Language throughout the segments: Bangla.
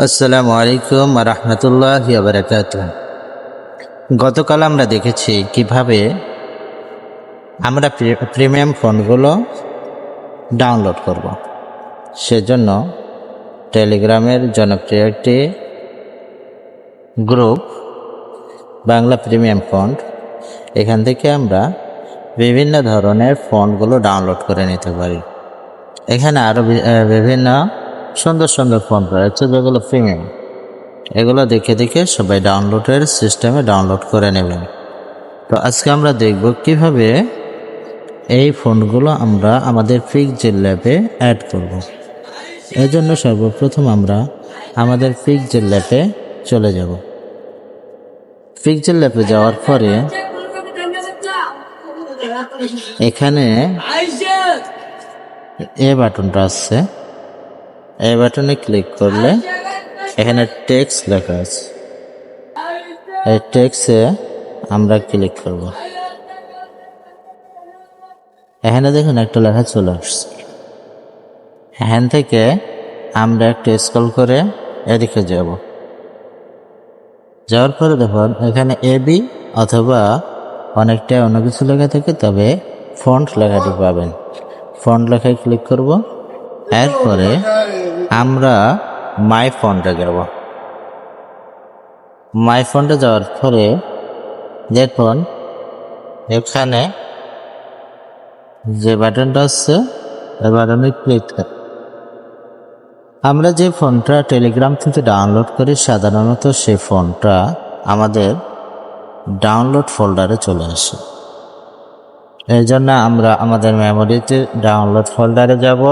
আসসালামু আলাইকুম ওয়া রাহমাতুল্লাহি ওয়া বারাকাতুহু। গতকাল আমরা দেখেছি কিভাবে আমরা প্রিমিয়াম ফোনগুলো ডাউনলোড করব। সেজন্য টেলিগ্রামের জনপ্রিয় একটি গ্রুপ বাংলা প্রিমিয়াম ফন্ট, এখান থেকে আমরা বিভিন্ন ধরনের ফন্টগুলো ডাউনলোড করে নিতে পারি। এখানে আরও বিভিন্ন সুন্দর সুন্দর ফন্ট রয়েছে যেগুলো প্রিমিয়াম, এগুলো দেখে দেখে সবাই ডাউনলোডের সিস্টেমে ডাউনলোড করে নেবেন। তো আজকে আমরা দেখব কিভাবে এই ফোনগুলো আমরা আমাদের পিক্সেল ল্যাবে অ্যাড করব। এর জন্য সর্বপ্রথম আমরা আমাদের পিক্সেল ল্যাবে চলে যাব। পিক্সেল ল্যাবে যাওয়ার পরে এখানে এ বাটনটা আছে, এই বাটনে ক্লিক করলে এখানে টেক্সট লেখা আছে, এই টেক্সটে আমরা ক্লিক করব। এখানে দেখুন একটা লেখা চলে আসছে। এখান থেকে আমরা একটু স্ক্রল করে এদিকে যাব। যাওয়ার পরে দেখুন এখানে এবি অথবা অনেকটা অন্য কিছু লেখা থাকে, তবে ফন্ট লেখাটি পাবেন। ফন্ট লেখায় ক্লিক করব। এরপরে আমরা মাই ফন্টে যাব। মাই ফন্টে যাওয়ার পরে দেখুন এখানে যে বাটনটা আছে এই বাটনে ক্লিক করব। আমরা যে ফোনটা টেলিগ্রাম থেকে ডাউনলোড করি সাধারণত সেই ফোনটা আমাদের ডাউনলোড ফোল্ডারে চলে আসে। এই জন্য আমরা আমাদের মেমোরিতে ডাউনলোড ফোল্ডারে যাব।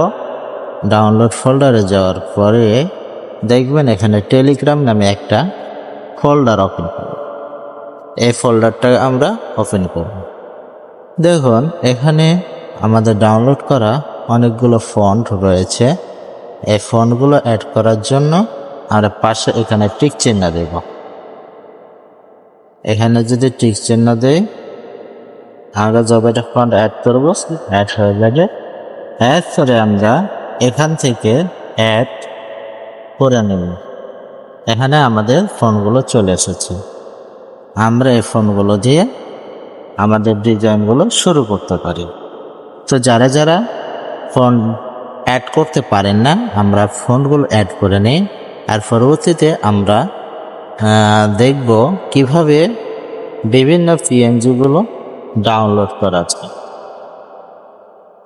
ডাউনলোড ফোল্ডারে যাওয়ার পরে দেখবেন এখানে টেলিগ্রাম নামে একটা ফোল্ডার ওপেন করব। এই ফোল্ডারটা আমরা ওপেন করব। দেখুন এখানে আমাদের ডাউনলোড করা অনেকগুলো ফন্ট রয়েছে। এই ফন্টগুলো অ্যাড করার জন্য আমরা পাশে এখানে টিক চিহ্ন দেব। এখানে যদি টিক চিহ্ন দেই আমরা যবে একটা ফন্ট অ্যাড করব অ্যাড হয়ে যাবে। এরপরে আমরা এখান থেকে অ্যাড করে নেব। এখানে আমাদের ফোনগুলো চলে এসেছে। আমরা এই ফোনগুলো দিয়ে আমাদের ডিজাইনগুলো শুরু করতে পারি। তো যারা যারা ফোন অ্যাড করতে পারেন না, আমরা ফোনগুলো অ্যাড করে নিই। আর পরবর্তীতে আমরা দেখব কিভাবে বিভিন্ন পিএনজিগুলো ডাউনলোড করা যায়।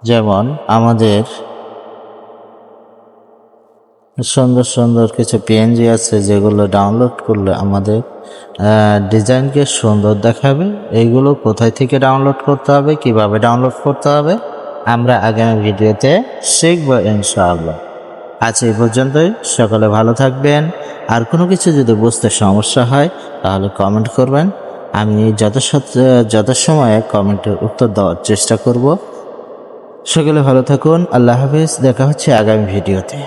যেমন আমাদের সুন্দর সুন্দর কিছু পিএনজি আছে যেগুলো ডাউনলোড করলে আমাদের ডিজাইনকে সুন্দর দেখাবে। এইগুলো কোথায় থেকে ডাউনলোড করতে হবে, কিভাবে ডাউনলোড করতে হবে আমরা আগামী ভিডিওতে শিখব ইনশাআল্লাহ। আজ এই পর্যন্তই। সকলে ভালো থাকবেন। আর কোনো কিছু যদি বুঝতে সমস্যা হয় তাহলে কমেন্ট করবেন। আমি যথাসময়ে কমেন্টের উত্তর দেওয়ার চেষ্টা করব। সকলে ভালো থাকুন। আল্লাহ হাফেজ। দেখা হচ্ছে আগামী ভিডিওতে।